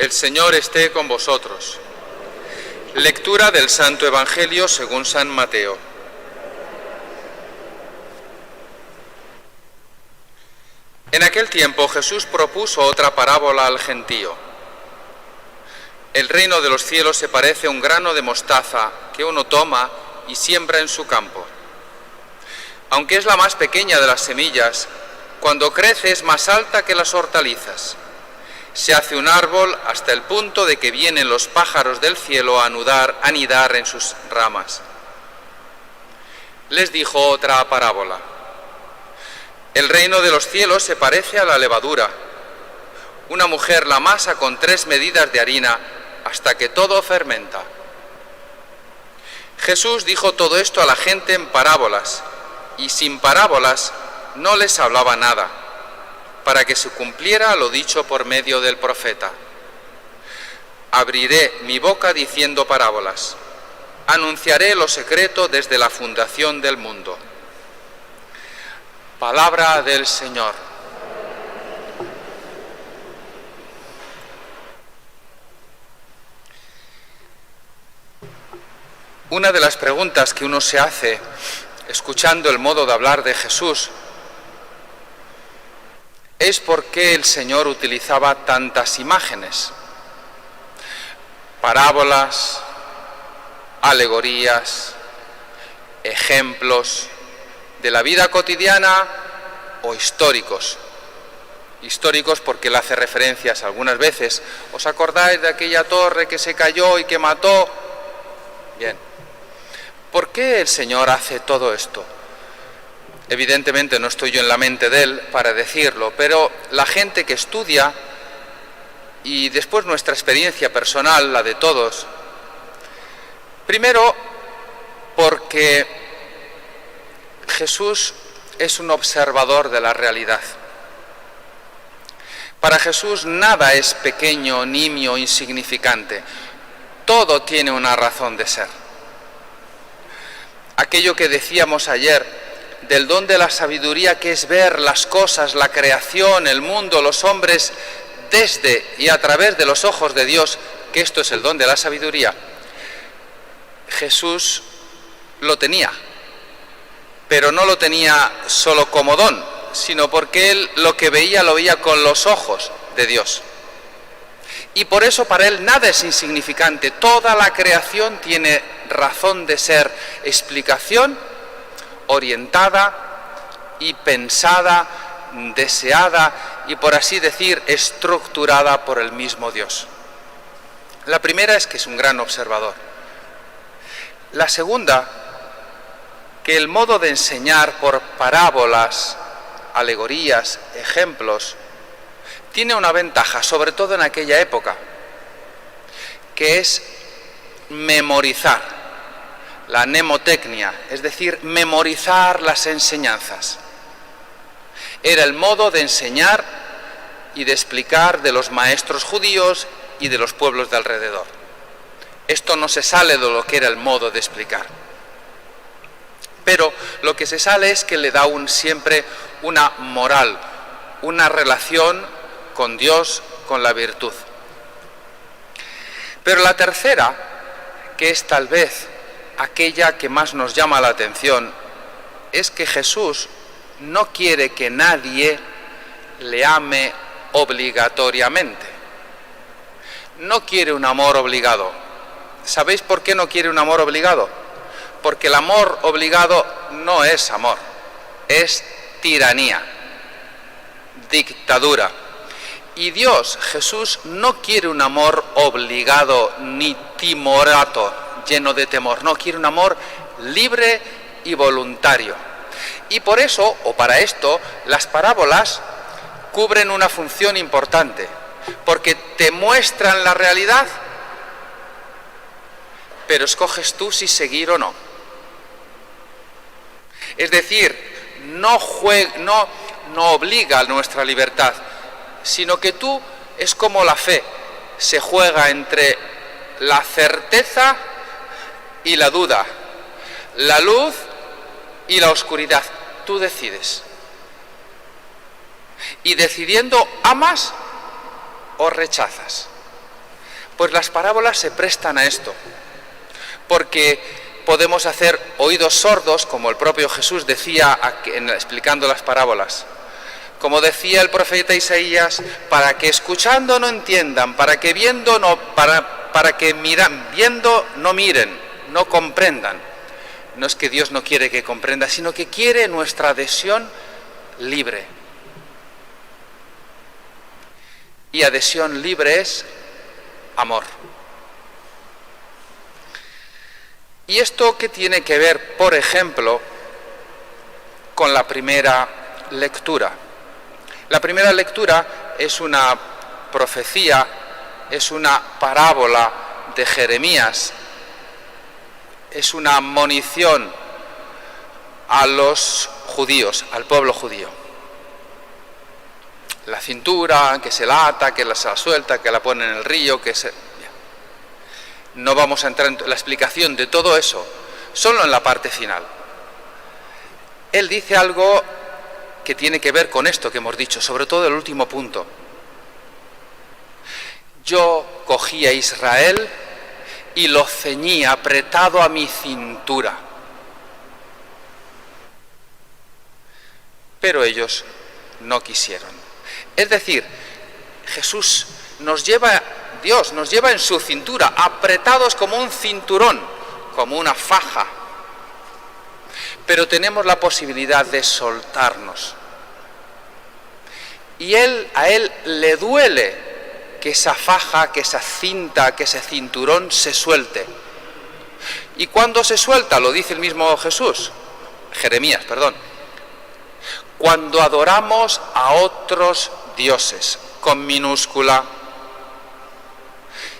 El Señor esté con vosotros. Lectura del Santo Evangelio según San Mateo. En aquel tiempo Jesús propuso otra parábola al gentío. El reino de los cielos se parece a un grano de mostaza que uno toma y siembra en su campo. Aunque es la más pequeña de las semillas, cuando crece es más alta que las hortalizas. Se hace un árbol hasta el punto de que vienen los pájaros del cielo a anidar en sus ramas. Les dijo otra parábola. El reino de los cielos se parece a la levadura. Una mujer la amasa con 3 medidas de harina hasta que todo fermenta. Jesús dijo todo esto a la gente en parábolas, y sin parábolas no les hablaba nada, para que se cumpliera lo dicho por medio del profeta. Abriré mi boca diciendo parábolas, anunciaré lo secreto desde la fundación del mundo. Palabra del Señor. Una de las preguntas que uno se hace escuchando el modo de hablar de Jesús es por qué el Señor utilizaba tantas imágenes, parábolas, alegorías, ejemplos de la vida cotidiana o históricos. Históricos porque él hace referencias algunas veces. ¿Os acordáis de aquella torre que se cayó y que mató? Bien. ¿Por qué el Señor hace todo esto? Evidentemente no estoy yo en la mente de él para decirlo, pero la gente que estudia y después nuestra experiencia personal, la de todos, primero porque Jesús es un observador de la realidad. Para Jesús nada es pequeño, nimio, insignificante. Todo tiene una razón de ser. Aquello que decíamos ayer del don de la sabiduría, que es ver las cosas, la creación, el mundo, los hombres, desde y a través de los ojos de Dios, que esto es el don de la sabiduría, Jesús lo tenía, pero no lo tenía solo como don, sino porque él lo que veía lo veía con los ojos de Dios. Y por eso para él nada es insignificante, toda la creación tiene razón de ser, explicación orientada y pensada, deseada y, por así decir, estructurada por el mismo Dios. La primera es que es un gran observador. La segunda, que el modo de enseñar por parábolas, alegorías, ejemplos, tiene una ventaja, sobre todo en aquella época, que es memorizar. La mnemotecnia, es decir, memorizar las enseñanzas. Era el modo de enseñar y de explicar de los maestros judíos y de los pueblos de alrededor. Esto no se sale de lo que era el modo de explicar. Pero lo que se sale es que le da siempre una moral, una relación con Dios, con la virtud. Pero la tercera, que es tal vez aquella que más nos llama la atención, es que Jesús no quiere que nadie le ame obligatoriamente. No quiere un amor obligado. ¿Sabéis por qué no quiere un amor obligado? Porque el amor obligado no es amor, es tiranía, dictadura. Y Dios, Jesús, no quiere un amor obligado ni timorato, lleno de temor. No, quiere un amor libre y voluntario. Y por eso, o para esto, las parábolas cubren una función importante, porque te muestran la realidad, pero escoges tú si seguir o no. Es decir, no obliga a nuestra libertad, sino que tú, es como la fe, se juega entre la certeza y la duda, la luz y la oscuridad. Tú decides. Y decidiendo, amas o rechazas. Pues las parábolas se prestan a esto, porque podemos hacer oídos sordos, como el propio Jesús decía explicando las parábolas. Como decía el profeta Isaías, para que escuchando no entiendan, para que viendo viendo no miren, no comprendan. No es que Dios no quiere que comprenda, sino que quiere nuestra adhesión libre. Y adhesión libre es amor. ¿Y esto qué tiene que ver, por ejemplo, con la primera lectura? La primera lectura es una profecía, es una parábola de Jeremías, es una admonición a los judíos, al pueblo judío. La cintura, que se la ata, que se la suelta, que la pone en el río, No vamos a entrar en la explicación de todo eso, solo en la parte final. Él dice algo que tiene que ver con esto que hemos dicho, sobre todo el último punto. Yo cogí a Israel y lo ceñí apretado a mi cintura. Pero ellos no quisieron. Es decir, Dios nos lleva en su cintura, apretados como un cinturón, como una faja. Pero tenemos la posibilidad de soltarnos. Y a él le duele que esa faja, que esa cinta, que ese cinturón se suelte. ¿Y cuándo se suelta? Lo dice el mismo Jeremías, cuando adoramos a otros dioses, con minúscula.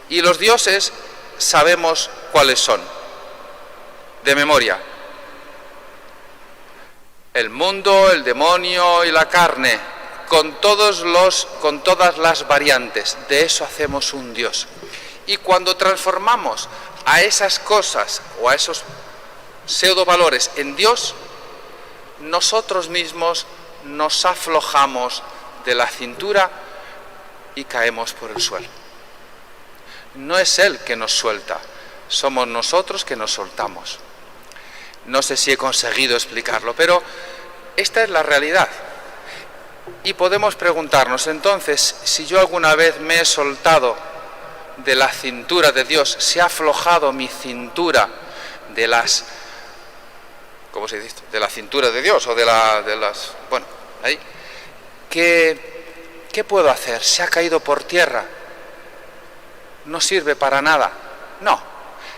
Y los dioses sabemos cuáles son, de memoria. El mundo, el demonio y la carne, con todas las variantes. De eso hacemos un Dios. Y cuando transformamos a esas cosas o a esos pseudovalores en Dios, nosotros mismos nos aflojamos de la cintura y caemos por el suelo. No es Él que nos suelta, somos nosotros que nos soltamos. No sé si he conseguido explicarlo, pero esta es la realidad. Y podemos preguntarnos entonces, si yo alguna vez me he soltado de la cintura de Dios, si ha aflojado mi cintura de las... ¿Cómo se dice? De la cintura de Dios o de las... Bueno, ahí. ¿Qué puedo hacer? ¿Se ha caído por tierra? ¿No sirve para nada? No.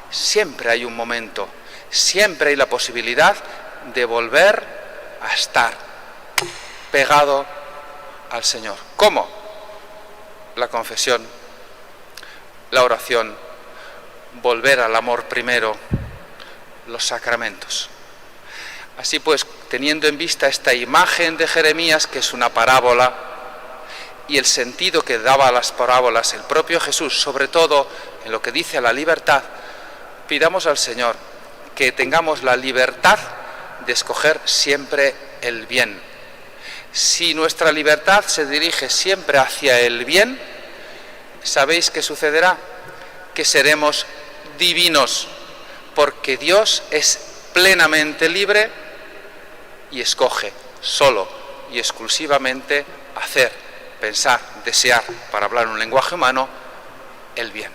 Siempre hay un momento, siempre hay la posibilidad de volver a estar pegado al Señor. ¿Cómo? La confesión, la oración, volver al amor primero, los sacramentos. Así pues, teniendo en vista esta imagen de Jeremías, que es una parábola, y el sentido que daba a las parábolas el propio Jesús, sobre todo en lo que dice a la libertad, pidamos al Señor que tengamos la libertad de escoger siempre el bien. Si nuestra libertad se dirige siempre hacia el bien, ¿sabéis qué sucederá? Que seremos divinos, porque Dios es plenamente libre y escoge solo y exclusivamente hacer, pensar, desear, para hablar un lenguaje humano, el bien.